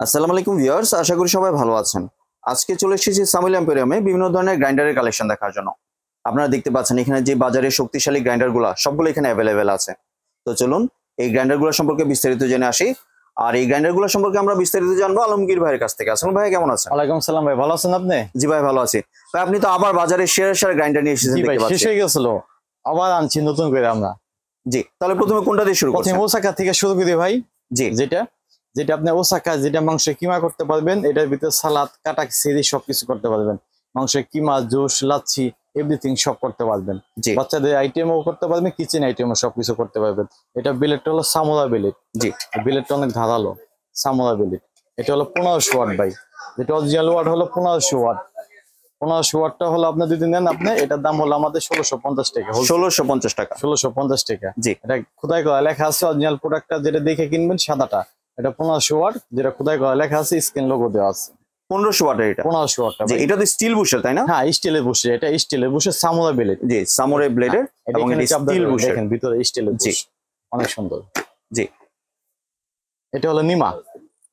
আসসালামু আলাইকুম ভিউয়ার্স, আশা করি সবাই ভালো আছেন। আজকে চলে এসেছি সামিল এম্পোরিয়ামে বিভিন্ন ধরনের গ্রাইন্ডারের কালেকশন দেখার জন্য। আপনারা দেখতে পাচ্ছেন এখানে যে বাজারে শক্তিশালী গ্রাইন্ডারগুলো সবগুলো এখানে অ্যাভেলেবেল আছে। তো চলুন এই গ্রাইন্ডারগুলো সম্পর্কে বিস্তারিত জেনে আসি। আর এই গ্রাইন্ডারগুলো সম্পর্কে আমরা বিস্তারিত জানবো আলমগীর ভাইয়ের কাছ থেকে। আসসালামু ভাই, কেমন আছেন? ওয়ালাইকুম সালাম ভাই, ভালো আছেন আপনি? জি ভাই, ভালো আছি। ভাই আপনি তো আবার বাজারে সেরা গ্রাইন্ডার নিয়ে এসেছেন দেখতে পাচ্ছি। শেষ হয়ে গেছিল, আবার আনছি নতুন করে আমরা। জি, তাহলে প্রথমে কোনটা দিয়ে শুরু করছেন? প্রথমে ওসাকা থেকে শুরু করি ভাই। জি, যেটা আপনি ওসাকা, যেটা মাংস কিমা করতে পারবেন, এটার ভিতরে সালাদ কাটা সিরি সবকিছু করতে পারবেন। মাংসের কিমা, জুস, লাচ্ছি এভরিথিং সব করতে পারবেন। বাচ্চাদের আইটেমও করতে পারবেন, কিচেন আইটেমও সবকিছু করতে পারবেন। এটা বিলেটটা হলো সামোরা বিলেট। জি, বিলেটটা অনেক ধারালো, সামোরা বিলেট। এটা হলো 1500 ওয়াট ভাই। যেটা অরিজিনাল ওয়াট হলো 1500 ওয়াট। 1500 ওয়াটটা হলো আপনি যদি নেন, আপনি এটার দাম হলো আমাদের 1650 টাকা। 1650 টাকা। 1650 টাকা। জি, এটা খোদাই করা লেখা আছে। অরিজিনাল প্রোডাক্টটা যেটা দেখে কিনবেন সাদাটা, এটা 1500 ওয়াট। যেটা খোদাই করা লেখা আছে, স্ক্রিন লোগো দেওয়া আছে। 1500 ওয়াটের এটা। 1500 ওয়াটটা। জি, এটা তো স্টিল বুশের, তাই না? হ্যাঁ, স্টিলের বুশ। এটা স্টিলের বুশের সামুরা ব্লেড। জি, সামুরাই ব্লেডের এবং এটা স্টিল বুশ। দেখেন ভিতরে স্টিলের বুশ, অনেক সুন্দর। জি, এটা হলো Nima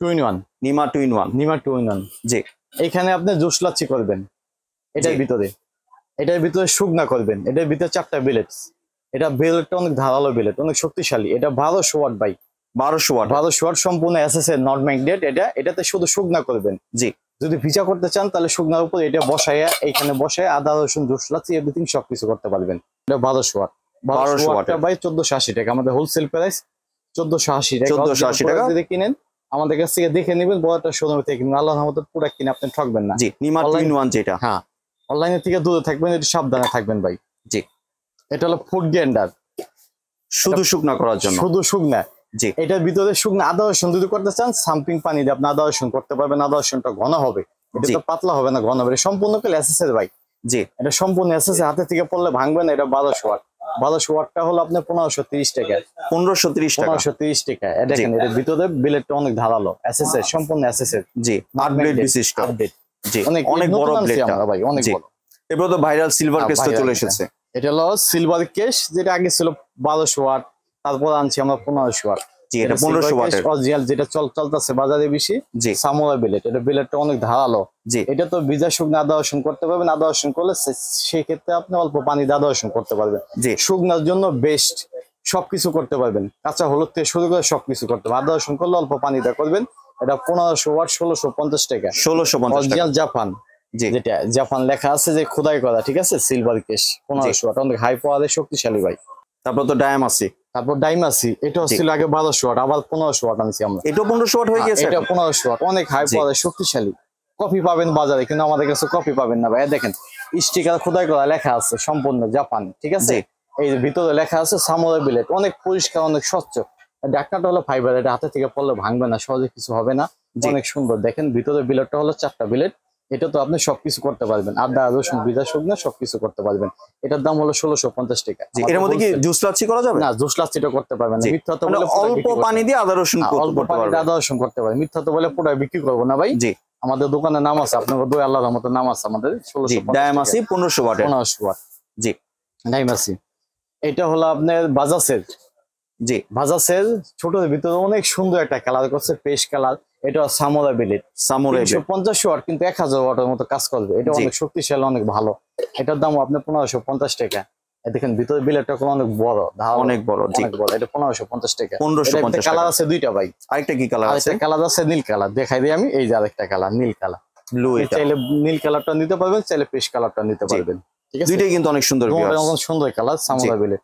2-in-1। Nima 2-in-1। Nima 2-in-1। জি, এখানে আপনি জুস লাচ্ছি করবেন এটার ভিতরে। এটার ভিতরে শুকনা করবেন। এটার ভিতরে 4টা বিলেট। এটা বিলেটটা অনেক ধারালো বিলেট, অনেক শক্তিশালী। এটা 1200 ওয়াট ভাই। 1200 ওয়াট। 1200 ওয়াট সম্পূর্ণ এসএসএ নট ম্যাগনেট। এটাতে শুধু শুকনা করবেন। জি, যদি ভিজা করতে চান তাহলে শুকনার উপর এটা বসাইয়া, এইখানে বসায় আদা রসুন জুস লাচ্ছি এভরিথিং সবকিছু করতে পারবেন। এটা 1200 ওয়াট। 1200 ওয়াটটা ভাই 1480 টাকা। আমাদের হোলসেল প্রাইস 1480 টাকা। 1480 টাকা যদি কিনেন আমাদের কাছ থেকে দেখে নেবেন, বড়টা শোরুম থেকে কিনবেন। আল্লাহর রহমতে পুরো কিনে আপনি ঠকবেন না। জি, নিমা 2-in-1 যেটা। হ্যাঁ, অনলাইনে থেকে দূরে থাকবেন, একটু সাবধানে থাকবেন ভাই। জি, এটা হলো ফুড গ্রাইন্ডার, শুধু শুকনা করার জন্য। শুধু শুকনা। জি, এটার ভিতরে শুকনা আদা রসুন যদি করতে চান, সাম্পিং পানি দিয়ে আপনি আদা রসুন করতে পারবেন। আদা রসুনটা ঘন হবে, এটা তো পাতলা হবে না, ঘন হবে। সম্পূর্ণ এসএসএর ভাই। জি, এটা সম্পূর্ণ এসএসএর, হাতে থেকে পড়লে ভাঙবে না। এটা 1200 ওয়াট। 1200 ওয়াটটা হলো আপনার 1530 টাকা। 1530 টাকা। 1530 টাকা। দেখেন এটার ভিতরে বিলেটটা অনেক ধারালো, এসএসএর, সম্পূর্ণ এসএসএর। জি, 8 ব্লেড বিশিষ্ট। জি, অনেক বড় ব্লেডটা ভাই, অনেক বড়। এবার তো ভাইরাল সিলভার কেসটা চলে এসেছে। এটা হলো সিলভার কেস, যেটা আগে ছিল 1200 ওয়াট, তারপর আনছি আমরা 1500 ওয়াট। জি, এটা 1500 ওয়াটের অরিজিনাল, যেটা চলতেছে বাজারে বেশি। জি, সামোরা বিলেট। এটা বিলেটটা অনেক ধারালো। জি, এটা তো ভিজা শুকনা আদা রসুন করতে পারবেন। আদা রসুন করলে সেই ক্ষেত্রে আপনি অল্প পানি দিয়ে আদা রসুন করতে পারবেন। জি, শুকনার জন্য বেস্ট। সবকিছু করতে পারবেন, কাঁচা হলুদ থেকে শুরু করে সবকিছু করতে পারবেন। আদা রসুন করলে অল্প পানি দিয়ে করবেন। এটা 1500 ওয়াট, 1650 টাকা। 1650 অরিজিনাল জাপান। যেটা জাপান লেখা আছে, যে খোদাই করা, ঠিক আছে। সিলভার কেস 1500 ওয়াট, অনেক হাই পাওয়ারের শক্তিশালী ভাই। তারপর তো ডায়ামাসি। এটা ছিল আগে 1200 ওয়াট, আবার 1500 ওয়াট আনছি আমরা। এটা 1500 ওয়াট হয়ে গেছে। এটা 1500 ওয়াট, অনেক হাই পাওয়ারের শক্তিশালী। কপি পাবেন বাজারে, কিন্তু আমাদের কাছে কপি পাবেন না ভাই। দেখেন স্টিকার খোদাই করা লেখা আছে, সম্পূর্ণ জাপান, ঠিক আছে। এই ভিতরে লেখা আছে সামুরা বিলেট, অনেক পরিষ্কার, অনেক স্বচ্ছ। ঢাকনাটা হলো ফাইবার, এটা হাতে থেকে পড়লে ভাঙবে না, সহজে কিছু হবে না, অনেক সুন্দর। দেখেন ভিতরে বিলেটটা হলো 4টা বিলেট। এটা তো আপনি সবকিছু করতে পারবেন, আদা রসুন ভিজা শুকনো সবকিছু করতে পারবেন। এটার দাম হলো 1650 টাকা। এর মধ্যে কি জুস লাচ্ছি করা যাবে? না, জুস লাচ্ছিটা করতে পারবেন না। মিথ্যা তো বলে অল্প পানি দিয়ে আদা রসুন করতে পারবেন। আদা রসুন করতে পারবেন, মিথ্যা তো বলে পুরো বিক্রি করবো না ভাই। জি, আমাদের দোকানের নাম আছে, আপনার দই আল্লাহর রহমতের নাম আছে আমাদের। 1650 ডায়ামাসি 1500 ওয়াট। 1500 ওয়াট। জি, ডায়ামাসি। এটা হলো আপনার বাজাসের। জি, বাজাসের ছোটদের ভিতরে অনেক সুন্দর একটা কালার করছে, পেস্ট কালার। এটা সামুরা বিলেট। 350 ওয়াট, কিন্তু 1000 ওয়াটের মতো কাজ করবে। এটা অনেক শক্তিশালী, অনেক ভালো। এটার দাম আপনার 1550 টাকা। দেখেন ভিতরে বিলেটটা অনেক বড়, অনেক বড়, অনেক বড়। এটা 1550 টাকা। 1550 কালার আছে দুইটা ভাই। আরেকটা কি কালার আছে? কালার আছে নীল কালার, দেখাই দিই আমি। এই যে আরেকটা কালার, নীল কালার, ব্লু। চাইলে নীল কালারটা নিতে পারবেন, চাইলে পেস্ট কালারটা নিতে পারবেন, ঠিক আছে। দুইটাই কিন্তু অনেক সুন্দর, সুন্দর কালার সামুরা বিলেট।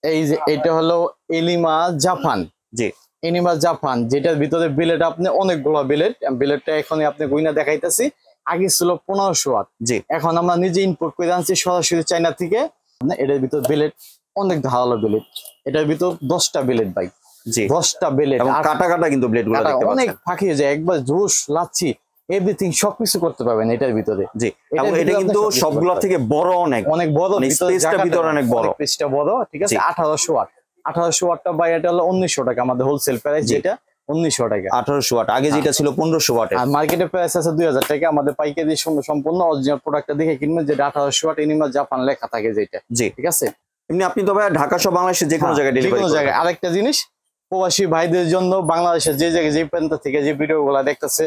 এই যে এটা হলো এলিমা জাপান। জি, এনিমা জাপান, যেটার ভিতরে বিলেট আপনি অনেকগুলো বিলেটটা এখন আপনি গুইনা দেখাইতেছি। আগে ছিল 1500 ওয়াট। জি, এখন আমরা নিজে ইম্পোর্ট করে আনছি সরাসরি চায়না থেকে। এটার ভিতর বিলেট অনেক ধারালো বিলেট। এটার ভিতর 10টা বিলেট ভাই। জি, 10টা বিলেট, কাটা কাটা কিন্তু ব্লেড গুলো দেখতে পাচ্ছেন, অনেক ফাঁকি হয়ে যায়। একবার জুস লাচ্ছি এভরিথিং সবকিছু করতে পারবেন এটার ভিতরে। জি, এবং এটা কিন্তু সবগুলা থেকে বড়, অনেক বড়, স্পেসটা ভিতরে অনেক বড়, স্পেসটা বড়, ঠিক আছে। 1800 ওয়াট। 1800 ওয়াটটা ভাই, এটা হলো 1900 টাকা আমাদের হোলসেল প্রাইস। যেটা 1900 টাকা। 1800 ওয়াট, আগে যেটা ছিল 1500 ওয়াট। আর মার্কেটে প্রাইস আছে 2000 টাকা। আমাদের পাইকারি সম্পূর্ণ অরিজিনাল প্রোডাক্টটা দেখে কিনবেন, যেটা 1800 ওয়াট এনিমা জাপান লেখা থাকে যেটা। জি, ঠিক আছে। এমনি আপনি তো ভাই ঢাকা সহ বাংলাদেশে যে কোনো জায়গায় ডেলিভারি করেন। আরেকটা জিনিস, প্রবাসী ভাইদের জন্য বাংলাদেশের যে জায়গায় যে প্রান্ত থেকে যে ভিডিও গুলা দেখতেছে,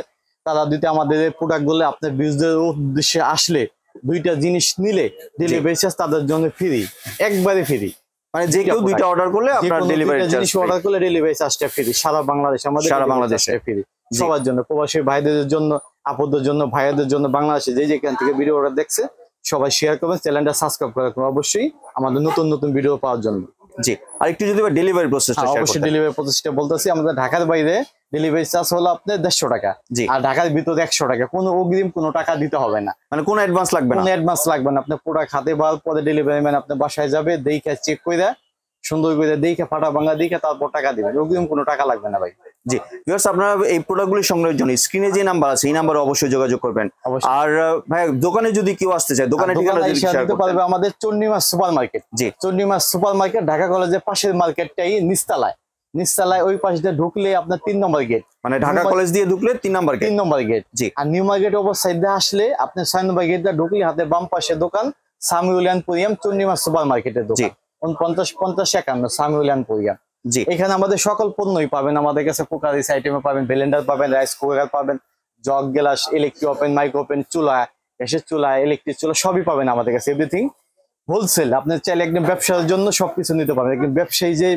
তারা যদি আমাদের এই প্রোডাক্ট গুলো আপনার বিজনেসের উদ্দেশ্যে আসলে 2টা জিনিস নিলে ডেলিভারি চার্জ তাদের জন্য ফ্রি, একবারে ফ্রি। মানে যে কেউ 2টা অর্ডার করলে আপনার ডেলিভারি চার্জ অর্ডার করলে ডেলিভারি চার্জটা ফ্রি, সারা বাংলাদেশ আমাদের সারা বাংলাদেশে ফ্রি সবার জন্য, প্রবাসী ভাইদের জন্য, আপুদের জন্য, ভাইয়াদের জন্য, বাংলাদেশে যে যেখান থেকে ভিডিও অর্ডার দেখছে সবাই শেয়ার করবেন, চ্যানেলটা সাবস্ক্রাইব করে রাখবেন অবশ্যই আমাদের নতুন নতুন ভিডিও পাওয়ার জন্য। জি, আর একটু যদি ডেলিভারি প্রসেসটা শেয়ার অবশ্যই ডেলিভারি প্রসেসটা বলতেছি, আমাদের ঢাকার বাইরে ডেলিভারি চার্জ হলো আপনার 150 টাকা, আর ঢাকার ভিতরে 100 টাকা। কোনো অগ্রিম কোনো টাকা দিতে হবে না, মানে কোনো অ্যাডভান্স লাগবে না, কোনো অ্যাডভান্স লাগবে না। আপনার প্রোডাক্ট হাতে পাওয়ার পরে ডেলিভারি ম্যান আপনার বাসায় যাবে, দেখে চেক করে সুন্দর করে দেখে ফাটা ভাঙা দেখে তারপর টাকা দিবেন, অগ্রিম কোনো টাকা লাগবে না ভাই। জি ভিউয়ার্স, আপনারা এই প্রোডাক্টগুলি সংগ্রহের জন্য স্ক্রিনে যে নাম্বার আছে এই নাম্বারে অবশ্যই যোগাযোগ করবেন। আর ভাই দোকানে যদি কেউ আসতে চায়, দোকানের ঠিকানা যদি শেয়ার করতে পারবে, আমাদের চন্ডিমা সুপার মার্কেট। জি, চন্ডিমা সুপার মার্কেট ঢাকা কলেজের পাশের মার্কেটটাই নিচতলায়, নিচতলায় ওই পাশে ঢুকলে আপনার 3 নম্বর গেট, মানে ঢাকা কলেজ দিয়ে ঢুকলে 3 নম্বর গেট, 3 নম্বর গেট। জি, আর নিউ মার্কেট ওভার সাইডে আসলে আপনি 6 নম্বর গেটটা ঢুকলে হাতে বাম পাশে দোকান সামিউলিয়ান পুরিয়াম, চন্ডিমা সুপার মার্কেটের দোকান 50-50-51 সামিউলিয়ান পুরিয়াম। জি, এখানে আমাদের সকল পণ্যই পাবেন, আমাদের কাছে কুকারিস আইটেমে পাবেন, ব্লেন্ডার পাবেন, রাইস কুকার পাবেন, jug glass, electric oven, micro oven, চুলা, গ্যাসের চুলা, ইলেকট্রিক চুলা সবই পাবেন আমাদের কাছে, এভরিথিং হোলসেল। আপনি চাইলে একদম ব্যবসার জন্য সবকিছু নিতে পারবেন, একদম ব্যবসায়ী যে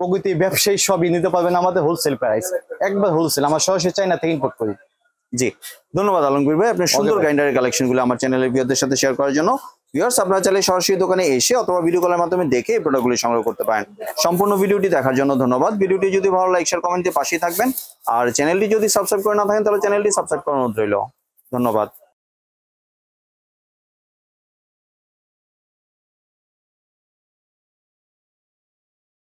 প্রকৃতি ব্যবসায়ী সবই নিতে পারবেন আমাদের হোলসেল প্রাইস, একবার হোলসেল। আমরা সরাসরি চাইনা থেকে ইম্পোর্ট করি। জি, ধন্যবাদ আলমগীর ভাই আপনার সুন্দর গ্রাইন্ডারের কালেকশনগুলো আমার চ্যানেলের ভিউয়ারদের সাথে শেয়ার করার জন্য। ভিউয়ার্স, আপনারা চাইলে সরাসরি দোকানে এসে অথবা ভিডিও কলের মাধ্যমে দেখে এই প্রোডাক্টগুলি সংগ্রহ করতে পারেন। সম্পূর্ণ ভিডিওটি দেখার জন্য ধন্যবাদ। ভিডিওটি যদি ভালো লাইক শেয়ার কমেন্ট দিয়ে পাশেই থাকবেন, আর চ্যানেলটি যদি সাবস্ক্রাইব করে না থাকেন তাহলে চ্যানেলটি সাবস্ক্রাইব করানো রইল। ধন্যবাদ।